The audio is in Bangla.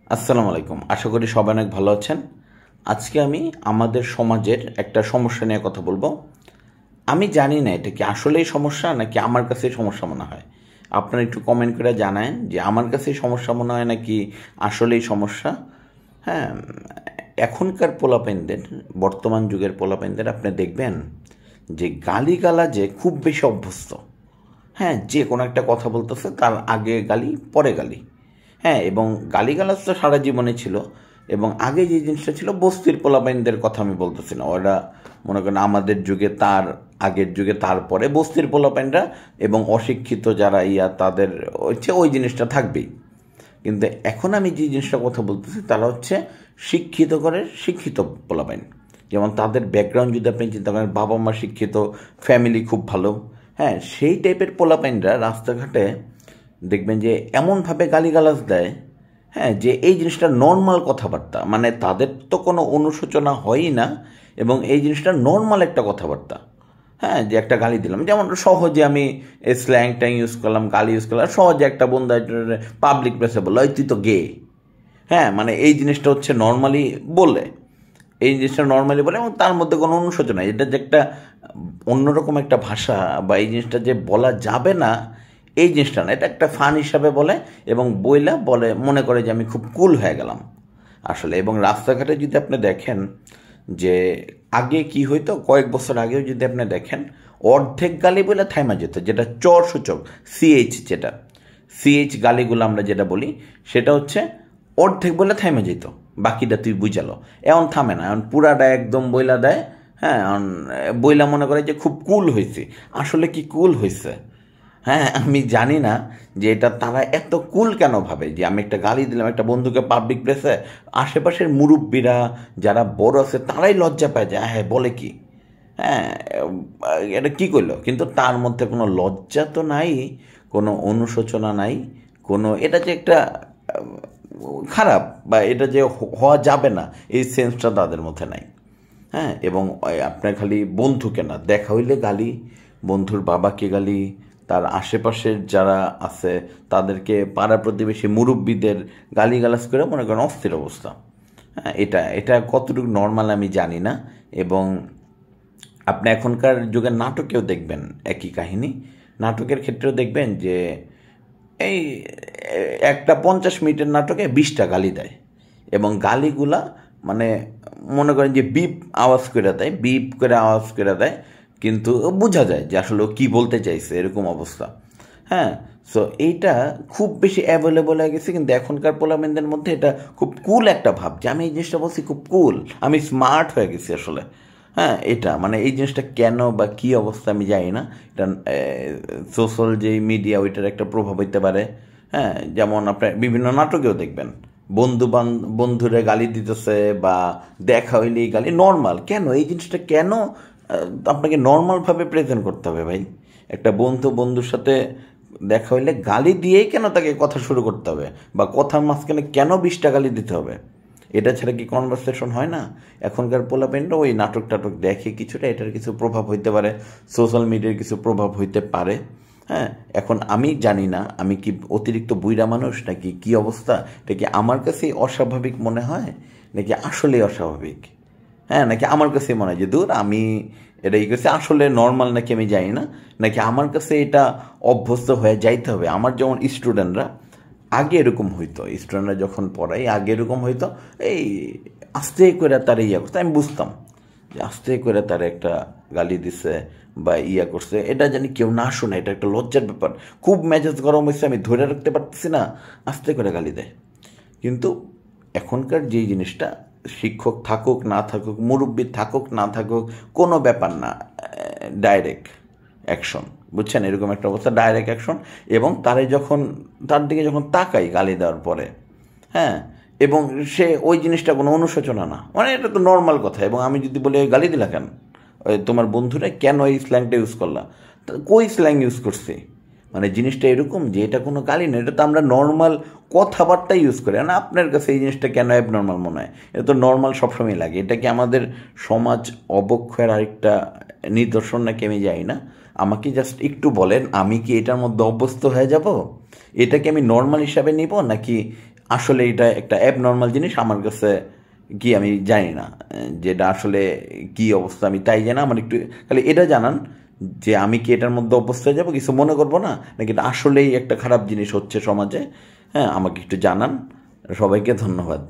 আসসালামু আলাইকুম। আশা করি সবাই অনেক ভালো আছেন। আজকে আমি আমাদের সমাজের একটা সমস্যা নিয়ে কথা বলবো। আমি জানি না এটা কি আসলেই সমস্যা নাকি আমার কাছেই সমস্যা মনে হয়। আপনারা একটু কমেন্ট করে জানায়েন যে আমার কাছেই সমস্যা মনে হয় নাকি আসলেই সমস্যা। হ্যাঁ, এখনকার পোলাপাইনদের, বর্তমান যুগের পোলাপাইনদের আপনি দেখবেন যে গালিগালাজে খুব বেশি অভ্যস্ত। হ্যাঁ, যে কোনো একটা কথা বলতেছে তার আগে গালি পরে গালি। হ্যাঁ, এবং গালিগালাজ তো সারা জীবনে ছিল। এবং আগে যে জিনিসটা ছিল, বস্তির পোলাপাইনদের কথা আমি বলতেছি না, ওরা মনে করেন আমাদের যুগে, তার আগের যুগে, তারপরে বস্তির পোলাপাইনরা এবং অশিক্ষিত যারা তাদের হচ্ছে ওই জিনিসটা থাকবেই। কিন্তু এখন আমি যে জিনিসটা কথা বলতেছি তারা হচ্ছে শিক্ষিত করে শিক্ষিত পোলাপাইন। যেমন তাদের ব্যাকগ্রাউন্ড যদি আপনি চিন্তা করেন, বাবা মা শিক্ষিত, ফ্যামিলি খুব ভালো। হ্যাঁ, সেই টাইপের পোলাপাইনরা রাস্তাঘাটে দেখবেন যে এমনভাবে গালিগালাজ দেয়, হ্যাঁ, যে এই জিনিসটা নর্মাল কথাবার্তা, মানে তাদের তো কোনো অনুশোচনা হয়ই না এবং এই জিনিসটা নর্মাল একটা কথাবার্তা। হ্যাঁ, যে একটা গালি দিলাম, যেমন সহজে আমি স্ল্যাং ট্যাং ইউজ করলাম, গালি ইউজ করলাম, সহজে একটা বন্ধু পাবলিক প্লেসে বললো ওই তুই তো গে। হ্যাঁ, মানে এই জিনিসটা হচ্ছে নর্মালি বলে, এই জিনিসটা নর্মালি বলে এবং তার মধ্যে কোনো অনুশোচনা, এটা যে একটা অন্যরকম একটা ভাষা বা এই জিনিসটা যে বলা যাবে না এই জিনিসটা না, এটা একটা ফান হিসাবে বলে এবং বইলা বলে মনে করে যে আমি খুব কুল হয়ে গেলাম আসলে। এবং রাস্তাঘাটে যদি আপনি দেখেন যে আগে কি হইতো, কয়েক বছর আগেও যদি আপনি দেখেন, অর্ধেক গালি বলে থাইমা যেত, যেটা চর সূচক, সিএইচ, যেটা সিএইচ গালিগুলো আমরা যেটা বলি সেটা হচ্ছে অর্ধেক বলে থাইমা যেত, বাকিটা তুই বুঝালো। এখন থামে না, এখন পুরাটা একদম বইলা দেয়। হ্যাঁ, এখন বইলা মনে করে যে খুব কুল হয়েছে। আসলে কি কুল হয়েছে? হ্যাঁ, আমি জানি না যে এটা তারা এত কুল কেন ভাবে যে আমি একটা গালি দিলাম একটা বন্ধুকে পাবলিক প্লেসে, আশেপাশের মুরব্বীরা যারা বড় আছে তারাই লজ্জা পায় যে হ্যাঁ বলে কি, হ্যাঁ, এটা কি করলো, কিন্তু তার মধ্যে কোনো লজ্জা তো নাই, কোনো অনুশোচনা নাই, কোনো এটা যে একটা খারাপ বা এটা যে হওয়া যাবে না এই সেন্সটা তাদের মধ্যে নাই। হ্যাঁ, এবং আপনার খালি বন্ধুকে না, দেখা হইলে গালি, বন্ধুর বাবাকে গালি, তার আশেপাশের যারা আছে তাদেরকে, পাড়া প্রতিবেশী মুরব্বীদের গালিগালাজ করে মনে করেন অস্থির অবস্থা। হ্যাঁ, এটা এটা কতটুকু নর্মাল আমি জানি না। এবং আপনি এখনকার যুগের নাটকেও দেখবেন একই কাহিনী। নাটকের ক্ষেত্রেও দেখবেন যে এই একটা 50 মিনিটের নাটকে 20টা গালি দেয় এবং গালিগুলা মানে মনে করেন যে বিপ আওয়াজ করে দেয়, বিপ করে আওয়াজ করে দেয়, কিন্তু বোঝা যায় যে আসলে ও কী বলতে চাইছে, এরকম অবস্থা। হ্যাঁ, সো এইটা খুব বেশি অ্যাভেলেবল হয়ে গেছে, কিন্তু এখনকার পোলামেনদের মধ্যে এটা খুব কুল একটা ভাব যে আমি এই জিনিসটা বলছি খুব কুল, আমি স্মার্ট হয়ে গেছি আসলে। হ্যাঁ, এটা মানে এই জিনিসটা কেন বা কী অবস্থা আমি জানি না। এটা সোশ্যাল যে মিডিয়া ওইটার একটা প্রভাব হইতে পারে। হ্যাঁ, যেমন আপনার বিভিন্ন নাটকেও দেখবেন বন্ধুরে গালি দিতেছে বা দেখা হইলেই গালি, নর্মাল কেন এই জিনিসটা কেন আপনাকে নর্মালভাবে প্রেজেন্ট করতে হবে ভাই? একটা বন্ধুর সাথে দেখা হইলে গালি দিয়েই কেন তাকে কথা শুরু করতে হবে, বা কথার মাঝখানে কেন 20টা গালি দিতে হবে? এটা ছাড়া কি কনভারসেশন হয় না? এখনকার পোলাপেনরা ওই নাটক টাটক দেখে, কিছুটা এটার কিছু প্রভাব হইতে পারে, সোশ্যাল মিডিয়ার কিছু প্রভাব হইতে পারে। হ্যাঁ, এখন আমি জানি না আমি কি অতিরিক্ত বুইড়া মানুষ নাকি কি অবস্থা, এটা কি আমার কাছেই অস্বাভাবিক মনে হয় নাকি আসলেই অস্বাভাবিক? হ্যাঁ, নাকি আমার কাছে মনে হয় যে দূর আমি এটা ই করছি, আসলে নর্মাল নাকি আমি জানি না, নাকি আমার কাছে এটা অভ্যস্ত হয়ে যাইতে হবে। আমার যেমন স্টুডেন্টরা আগে এরকম হইতো, স্টুডেন্টরা যখন পড়াই আগে এরকম হইতো, এই আস্তে করে তার ইয়া করতো, আমি বুঝতাম যে আস্তে করে তার একটা গালি দিছে বা ইয়া করছে, এটা জানি কেউ না শোনে, এটা একটা লজ্জার ব্যাপার। খুব মেজাজ গরম হয়েছে, আমি ধরে রাখতে পারতেছি না, আস্তে করে গালি দেয়। কিন্তু এখনকার যেই জিনিসটা, শিক্ষক থাকুক না থাকুক, মুরব্বী থাকুক না থাকুক, কোনো ব্যাপার না, ডাইরেক্ট অ্যাকশন, বুঝছেন, এরকম একটা অবস্থা, ডাইরেক্ট অ্যাকশন। এবং তার দিকে যখন তাকাই গালি দেওয়ার পরে, হ্যাঁ, এবং সে ওই জিনিসটা কোনো অনুশোচনা না, মানে এটা তো নর্মাল কথা। এবং আমি যদি বলি গালি দিলা কেন, তোমার বন্ধুরা কেন এই স্ল্যাংটা ইউজ করলা, কই স্ল্যাং ইউজ করছে, মানে জিনিসটা এরকম যে এটা কোনো গালি না, এটা তো আমরা নর্মাল কথাবার্তা ইউজ করি না। আপনার কাছে এই জিনিসটা কেন অ্যাবনর্মাল মনে হয়? এটা তো নর্মাল সবসময় লাগে। এটা কি আমাদের সমাজ অবক্ষয়ের আরেকটা নিদর্শন নাকি আমি জানি না। আমাকে জাস্ট একটু বলেন, আমি কি এটার মধ্যে অভ্যস্ত হয়ে যাব? এটাকে আমি নর্মাল হিসাবে নিব নাকি আসলে এটা একটা অ্যাবনর্মাল জিনিস আমার কাছে, কি আমি জানি না যেটা আসলে কি অবস্থা, আমি তাই জানি। আমার একটু খালি এটা জানান যে আমি কি এটার মধ্যে অবস্থা যাব, কিছু মনে করবো না, নাকি এটা আসলেই একটা খারাপ জিনিস হচ্ছে সমাজে। হ্যাঁ, আমাকে একটু জানান। সবাইকে ধন্যবাদ।